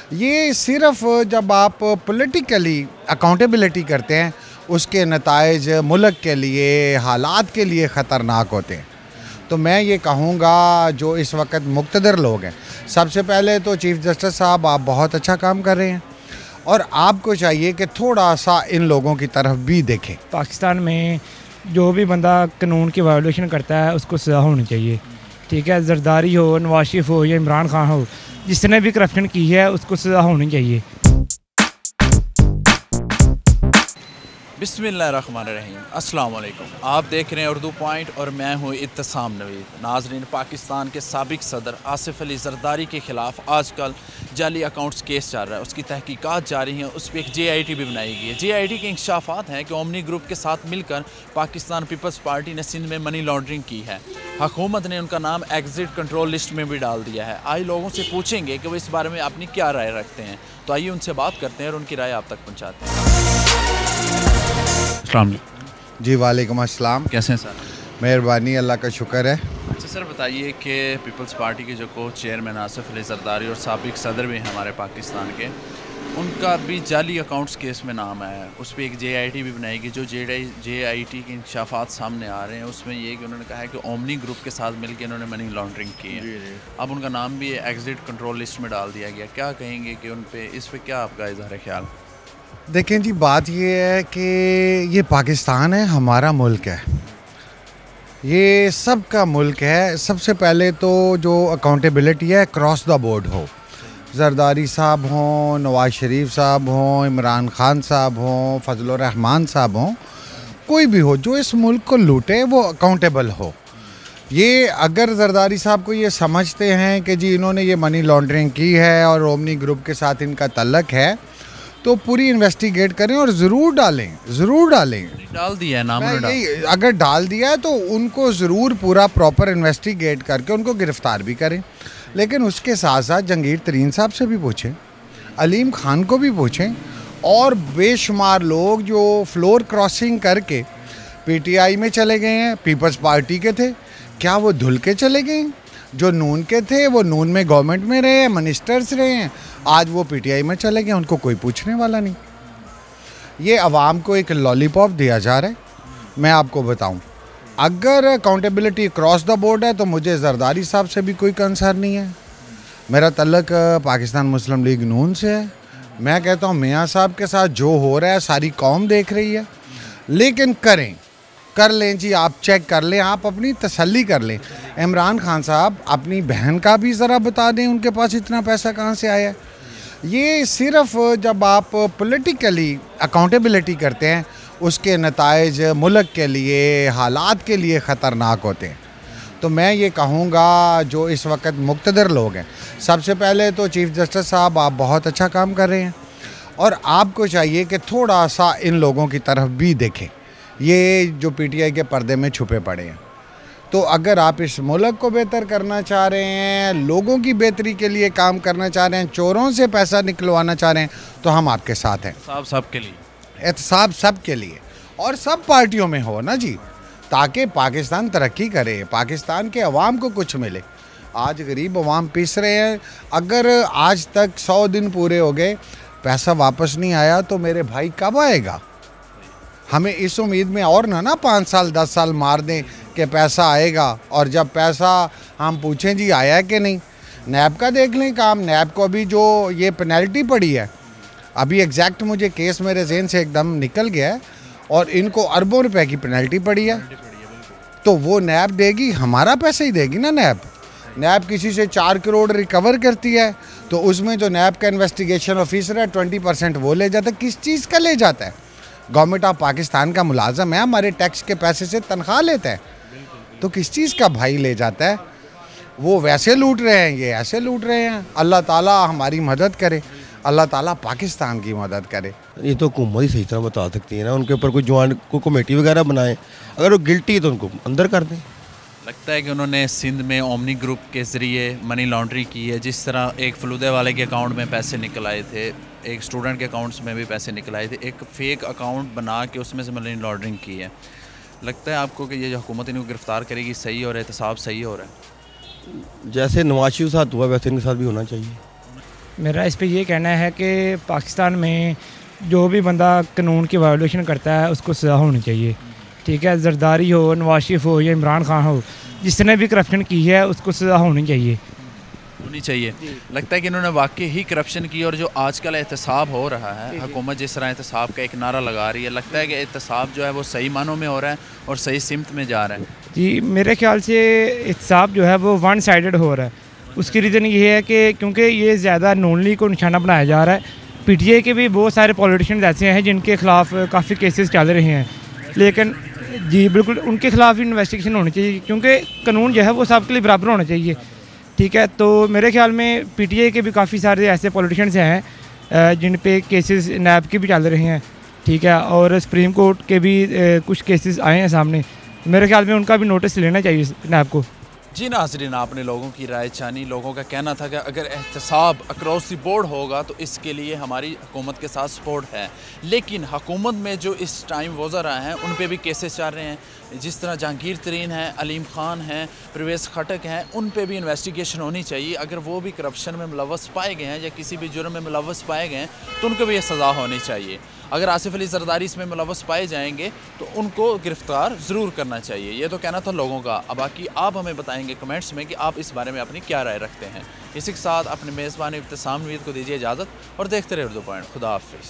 ये सिर्फ जब आप पॉलिटिकली अकाउंटेबिलिटी करते हैं उसके नताइज मुल्क के लिए, हालात के लिए ख़तरनाक होते हैं। तो मैं ये कहूँगा जो इस वक्त मुक़्तदर लोग हैं, सबसे पहले तो चीफ़ जस्टिस साहब आप बहुत अच्छा काम कर रहे हैं और आपको चाहिए कि थोड़ा सा इन लोगों की तरफ भी देखें। पाकिस्तान में जो भी बंदा कानून की वायोलेशन करता है उसको सज़ा होनी चाहिए, ठीक है। जरदारी हो, नवाज शरीफ हो या इमरान खान हो, जिसने भी करप्शन की है उसको सज़ा होनी चाहिए। बिस्मिल्लाहिर्रहमानिर्रहीम, अस्सलाम वालेकुम। आप देख रहे हैं उर्दू पॉइंट और मैं हूँ इत्तसाम नवीद। नाज़रीन, पाकिस्तान के साबिक सदर आसिफ अली जरदारी के ख़िलाफ़ आजकल जाली अकाउंट्स केस चल रहा है, उसकी तहकीकात जारी हैं। उस पर एक JIT भी बनाई गई है। JIT के इंकशाफात हैं कि ओमनी ग्रुप के साथ मिलकर पाकिस्तान पीपल्स पार्टी ने सिंध में मनी लॉन्ड्रिंग की है। हुकूमत ने उनका नाम एग्जिट कंट्रोल लिस्ट में भी डाल दिया है। आइए लोगों से पूछेंगे कि वो इस बारे में अपनी क्या राय रखते हैं। तो आइए उनसे बात करते हैं और उनकी राय आप तक पहुँचाते हैं। जी वालेकुम अस्सलाम। कैसे हैं सर? मेहरबानी, अल्लाह का शुक्र है। अच्छा सर, बताइए कि पीपल्स पार्टी के जो को चेयरमैन आसिफ अली जरदारी और साबिक सदर भी हैं हमारे पाकिस्तान के, उनका भी जाली अकाउंट्स केस में नाम है। उस पर एक JIT भी बनाएगी। जो JIT के इंकशाफात सामने आ रहे हैं उसमें ये कि उन्होंने कहा है कि ओमनी ग्रुप के साथ मिलकर इन्होंने मनी लॉन्ड्रिंग की है। अब उनका नाम भी एग्जिट कंट्रोल लिस्ट में डाल दिया गया। क्या कहेंगे कि उन पे, इस पर क्या आपका इज़हार ख्याल? देखें जी, बात ये है कि ये पाकिस्तान है, हमारा मुल्क है, ये सब का मुल्क है। सबसे पहले तो जो अकाउंटेबिलिटी है क्रॉस द बोर्ड हो, जरदारी साहब हों, नवाज शरीफ साहब हों, इमरान खान साहब हों, फजलुर रहमान साहब हों, कोई भी हो जो इस मुल्क को लूटे वो अकाउंटेबल हो। ये अगर जरदारी साहब को ये समझते हैं कि जी इन्होंने ये मनी लॉन्ड्रिंग की है और ओमनी ग्रुप के साथ इनका तल्लक है, तो पूरी इन्वेस्टिगेट करें और ज़रूर डालें, ज़रूर डालें। डाल दिया है नाम? अगर डाल दिया है तो उनको ज़रूर पूरा प्रॉपर इन्वेस्टिगेट करके उनको गिरफ़्तार भी करें। लेकिन उसके साथ साथ जंगीर तरीन साहब से भी पूछें, अलीम खान को भी पूछें, और बेशुमार लोग जो फ्लोर क्रॉसिंग करके PTI में चले गए हैं, पीपल्स पार्टी के थे, क्या वो धुल के चले गए? जो नून के थे वो नून में गवर्नमेंट में रहे हैं, मिनिस्टर्स रहे हैं, आज वो PTI में चले गए, उनको कोई पूछने वाला नहीं। ये अवाम को एक लॉलीपॉप दिया जा रहा है। मैं आपको बताऊं, अगर अकाउंटेबिलिटी क्रॉस द बोर्ड है तो मुझे जरदारी साहब से भी कोई कंसर्न नहीं है। मेरा तल्लक पाकिस्तान मुस्लिम लीग नून से है। मैं कहता हूँ मियाँ साहब के साथ जो हो रहा है सारी कौम देख रही है, लेकिन कर लें जी, आप चेक कर लें, आप अपनी तसल्ली कर लें। इमरान खान साहब अपनी बहन का भी ज़रा बता दें उनके पास इतना पैसा कहाँ से आया है। ये सिर्फ जब आप पॉलिटिकली अकाउंटेबिलिटी करते हैं उसके नताइज मुल्क के लिए, हालात के लिए ख़तरनाक होते हैं। तो मैं ये कहूँगा जो इस वक्त मुक़्तदर लोग हैं, सबसे पहले तो चीफ़ जस्टिस साहब आप बहुत अच्छा काम कर रहे हैं और आपको चाहिए कि थोड़ा सा इन लोगों की तरफ भी देखें, ये जो PTI के पर्दे में छुपे पड़े हैं। तो अगर आप इस मुल्क को बेहतर करना चाह रहे हैं, लोगों की बेहतरी के लिए काम करना चाह रहे हैं, चोरों से पैसा निकलवाना चाह रहे हैं, तो हम आपके साथ हैं। सब के लिए एहतसाब सब के लिए और सब पार्टियों में हो ना जी, ताकि पाकिस्तान तरक्की करे, पाकिस्तान के अवाम को कुछ मिले। आज गरीब अवाम पीस रहे हैं। अगर आज तक 100 दिन पूरे हो गए, पैसा वापस नहीं आया, तो मेरे भाई कब आएगा? हमें इस उम्मीद में और ना 5 साल 10 साल मार दें कि पैसा आएगा, और जब पैसा हम पूछें जी आया कि नहीं। नैब का देख लें काम, नैब को अभी जो ये पेनल्टी पड़ी है, अभी एग्जैक्ट मुझे केस मेरे ज़हन से एकदम निकल गया है, और इनको अरबों रुपए की पेनल्टी पड़ी है। तो वो नैब देगी, हमारा पैसा ही देगी ना नैब। नैब किसी से 4 करोड़ रिकवर करती है, तो उसमें जो नैब का इन्वेस्टिगेशन ऑफिसर है 20% वो ले जाता है। किस चीज़ का ले जाता है? गवर्नमेंट ऑफ पाकिस्तान का मुलाजम है, हमारे टैक्स के पैसे से तनख्वाह लेता है, तो किस चीज़ का भाई ले जाता है? वो वैसे लूट रहे हैं, ये ऐसे लूट रहे हैं। अल्लाह ताला हमारी मदद करे, अल्लाह ताला पाकिस्तान की मदद करे। ये तो हुकूमत ही सही तरह बता सकती है ना, उनके ऊपर कोई जवान को कमेटी वगैरह बनाए, अगर वो गिल्टी है तो उनको अंदर कर दें। लगता है कि उन्होंने सिंध में ओमनी ग्रुप के ज़रिए मनी लॉन्ड्रिंग की है। जिस तरह एक फलूदे वाले के अकाउंट में पैसे निकल आए थे, एक स्टूडेंट के अकाउंट्स में भी पैसे निकल आए थे, एक फ़ेक अकाउंट बना के उसमें से मनी लॉन्ड्रिंग की है। लगता है आपको कि ये जो हुकूमत इनको गिरफ़्तार करेगी सही और एहतसाब सही हो रहा है? जैसे नवाज शरीफ के साथ हुआ वैसे इनके साथ भी होना चाहिए। मेरा इस पे ये कहना है कि पाकिस्तान में जो भी बंदा कानून की वायोलेशन करता है उसको सज़ा होनी चाहिए। ठीक है, जरदारी हो, नवाज शरीफ हो या इमरान खान हो, जिसने भी करप्शन की है उसको सज़ा होनी चाहिए। होनी चाहिए। लगता है कि इन्होंने वाकई ही करप्शन की, और जो आजकल एहतसाब हो रहा है, हुकूमत जिस तरह एहतसाब का एक नारा लगा रही है, लगता है कि एहतसाब जो है वो सही मानों में हो रहा है और सही सिमत में जा रहा है। जी, मेरे ख्याल से एहतसाब जो है वो वन साइडेड हो रहा है। उसकी रीज़न ये है कि क्योंकि ये ज़्यादा नून लीग को निशाना बनाया जा रहा है। पीटीआई के भी बहुत सारे पॉलिटिशियंस ऐसे हैं जिनके खिलाफ काफ़ी केसेस चल रहे हैं, लेकिन जी बिल्कुल उनके खिलाफ भी इन्वेस्टिगेशन होनी चाहिए, क्योंकि कानून जो है वो सबके लिए बराबर होना चाहिए। ठीक है, तो मेरे ख्याल में पीटीआई के भी काफ़ी सारे ऐसे पॉलिटिशियंस हैं जिन पे केसेस नैब के भी चल रहे हैं। ठीक है, और सुप्रीम कोर्ट के भी कुछ केसेस आए हैं सामने। मेरे ख्याल में उनका भी नोटिस लेना चाहिए नैब को। जी नाज़रीन, आपने लोगों की राय जानी। लोगों का कहना था कि अगर एहतसाब अक्रॉस द बोर्ड होगा तो इसके लिए हमारी हुकूमत के साथ सपोर्ट है, लेकिन हुकूमत में जो इस टाइम वज़रा हैं उन पे भी केसेस चल रहे हैं। जिस तरह जहांगीर तरीन हैं, अलीम खान हैं, परवेज़ खटक हैं, उन पे भी इन्वेस्टिगेशन होनी चाहिए। अगर वो भी करप्शन में मुलव्वस पाए गए हैं या किसी भी जुर्म में मुलव्वस पाए गए हैं तो उनको भी ये सज़ा होनी चाहिए। अगर आसिफ अली जरदारी इसमें मुलव्वस पाए जाएंगे तो उनको गिरफ़्तार ज़रूर करना चाहिए। ये तो कहना था लोगों का। अब बाकी आप हमें बताएंगे कमेंट्स में कि आप इस बारे में अपनी क्या राय रखते हैं। इसी के साथ अपने मेज़बान इब्तिसाम नवीद को दीजिए इजाज़त और देखते रहे उर्दू पॉइंट। खुदा हाफ़िज़।